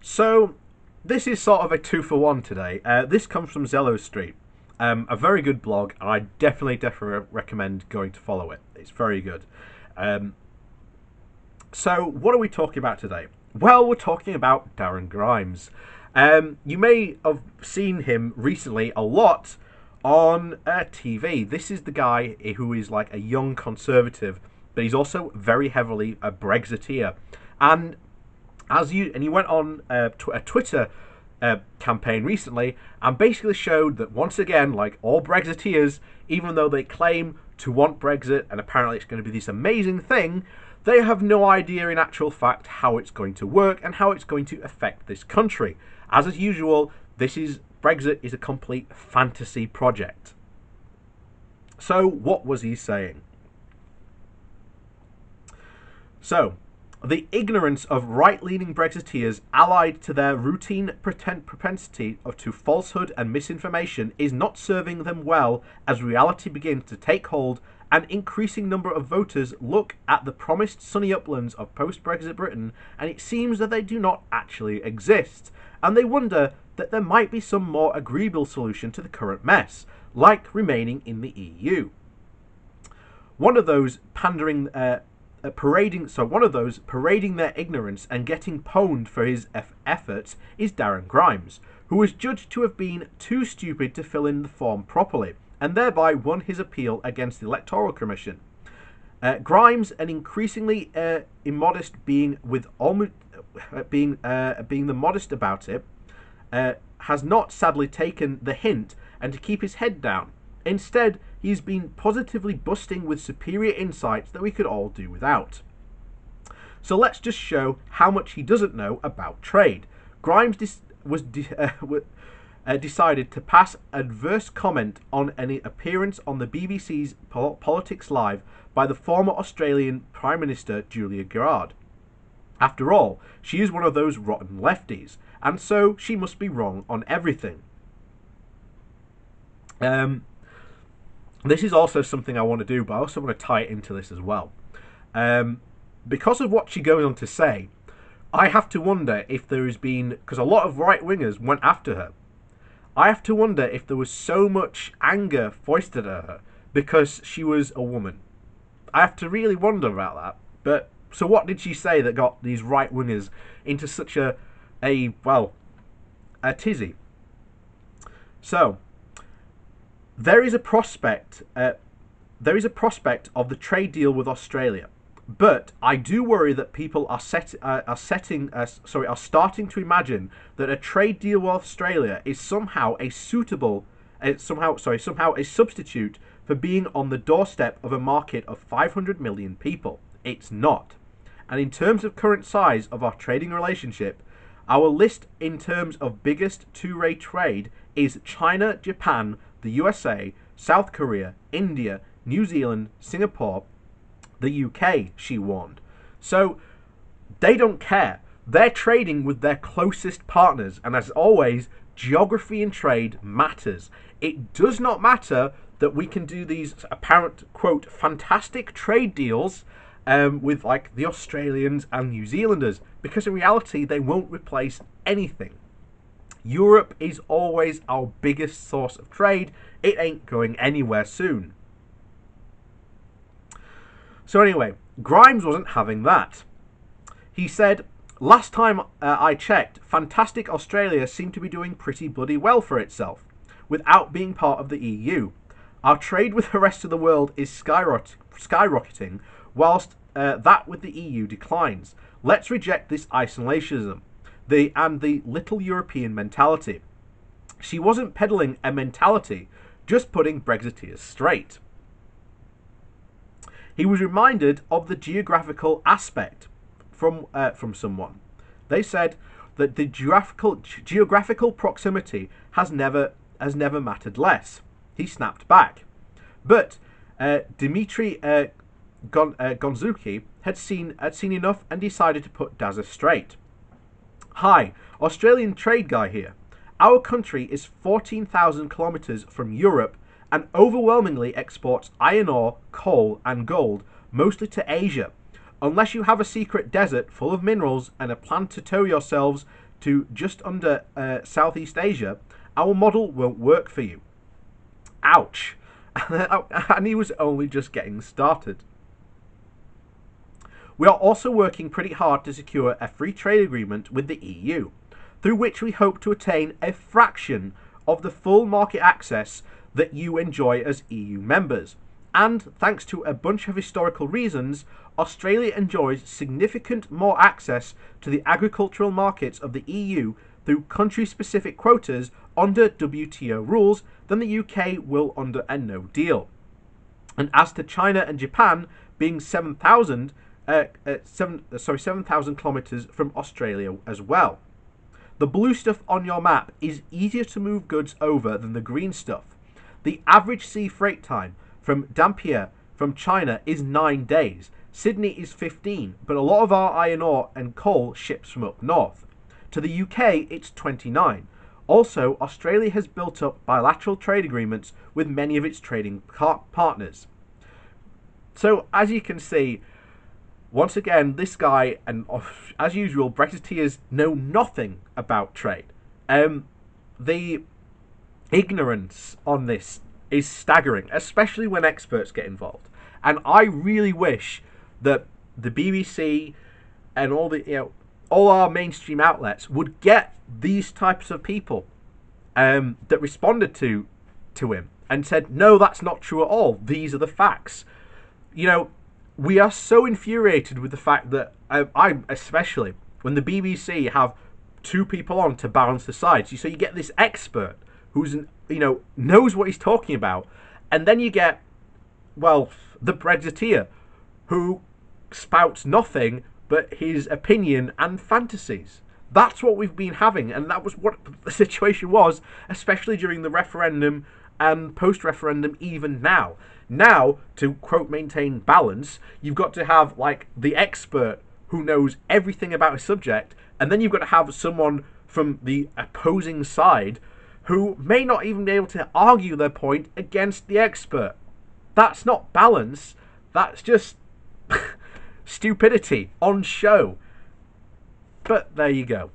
So, this is sort of a two for one today. This comes from Zello Street, a very good blog, and I definitely recommend going to follow it. It's very good. Um, so, what are we talking about today? Well, we're talking about Darren Grimes. You may have seen him recently a lot on TV. This is the guy who is like a young conservative, but he's also very heavily a Brexiteer. And he went on a Twitter campaign recently and basically showed that once again, like all Brexiteers, even though they claim to want Brexit and apparently it's going to be this amazing thing, they have no idea in actual fact how it's going to work and how it's going to affect this country. As usual, Brexit is a complete fantasy project. So what was he saying? So, the ignorance of right-leaning Brexiteers allied to their routine propensity to falsehood and misinformation is not serving them well as reality begins to take hold. An increasing number of voters look at the promised sunny uplands of post-Brexit Britain and it seems that they do not actually exist, and they wonder that there might be some more agreeable solution to the current mess, like remaining in the EU. One of those parading their ignorance and getting pwned for his efforts is Darren Grimes, who was judged to have been too stupid to fill in the form properly, and thereby won his appeal against the Electoral Commission. Grimes, an increasingly immodest being, being the modest about it, has not sadly taken the hint and to keep his head down. Instead, he's been positively busting with superior insights that we could all do without. So let's just show how much he doesn't know about trade. Grimes decided to pass adverse comment on any appearance on the BBC's Politics Live by the former Australian Prime Minister Julia Gillard. After all, she is one of those rotten lefties, and so she must be wrong on everything. This is also something I want to do, but I also want to tie it into this as well. Because of what she goes on to say, I have to wonder if there has been, because a lot of right-wingers went after her, I have to wonder if there was so much anger foisted at her because she was a woman. I have to really wonder about that. But so what did she say that got these right-wingers into such a tizzy? So, there is a prospect of the trade deal with Australia, but I do worry that people are starting to imagine that a trade deal with Australia is somehow a substitute for being on the doorstep of a market of 500 million people. It's not. And in terms of current size of our trading relationship, our list in terms of biggest two-way trade is China, Japan, the USA, South Korea, India, New Zealand, Singapore, the UK, she warned. So, they don't care. They're trading with their closest partners, and as always, geography and trade matters. It does not matter that we can do these apparent, quote, fantastic trade deals with like the Australians and New Zealanders, because in reality, they won't replace anything. Europe is always our biggest source of trade. It ain't going anywhere soon. So anyway, Grimes wasn't having that. He said, last time I checked, fantastic Australia seemed to be doing pretty bloody well for itself, without being part of the EU. Our trade with the rest of the world is skyrocketing, whilst that with the EU declines. Let's reject this isolationism. The little European mentality. She wasn't peddling a mentality, just putting Brexiteers straight. He was reminded of the geographical aspect from someone. They said that the geographical proximity has never mattered less. He snapped back, but Dmitry Gonzuki had seen enough and decided to put Dazza straight. Hi, Australian trade guy here. Our country is 14,000 kilometres from Europe and overwhelmingly exports iron ore, coal and gold, mostly to Asia. Unless you have a secret desert full of minerals and a plan to tow yourselves to just under Southeast Asia, our model won't work for you. Ouch. And he was only just getting started. We are also working pretty hard to secure a free trade agreement with the EU, through which we hope to attain a fraction of the full market access that you enjoy as EU members. And thanks to a bunch of historical reasons, Australia enjoys significant more access to the agricultural markets of the EU through country-specific quotas under WTO rules than the UK will under a no deal. And as to China and Japan being 7,000 kilometers from Australia as well. The blue stuff on your map is easier to move goods over than the green stuff. The average sea freight time from Dampier from China is 9 days. Sydney is 15, but a lot of our iron ore and coal ships from up north. To the UK, it's 29. Also, Australia has built up bilateral trade agreements with many of its trading partners. So, as you can see, once again, this guy, and as usual, Brexiteers know nothing about trade. The ignorance on this is staggering, especially when experts get involved. And I really wish that the BBC and all our mainstream outlets would get these types of people that responded to him and said, no, that's not true at all. These are the facts. We are so infuriated with the fact that I especially when the BBC have two people on to balance the sides. So you get this expert who's knows what he's talking about, and then you get the Brexiteer who spouts nothing but his opinion and fantasies. That's what we've been having, and that was what the situation was, especially during the referendum and post-referendum. Even now, to quote maintain balance, you've got to have the expert who knows everything about a subject, and then you've got to have someone from the opposing side who may not even be able to argue their point against the expert. That's not balance. That's just stupidity on show. But there you go.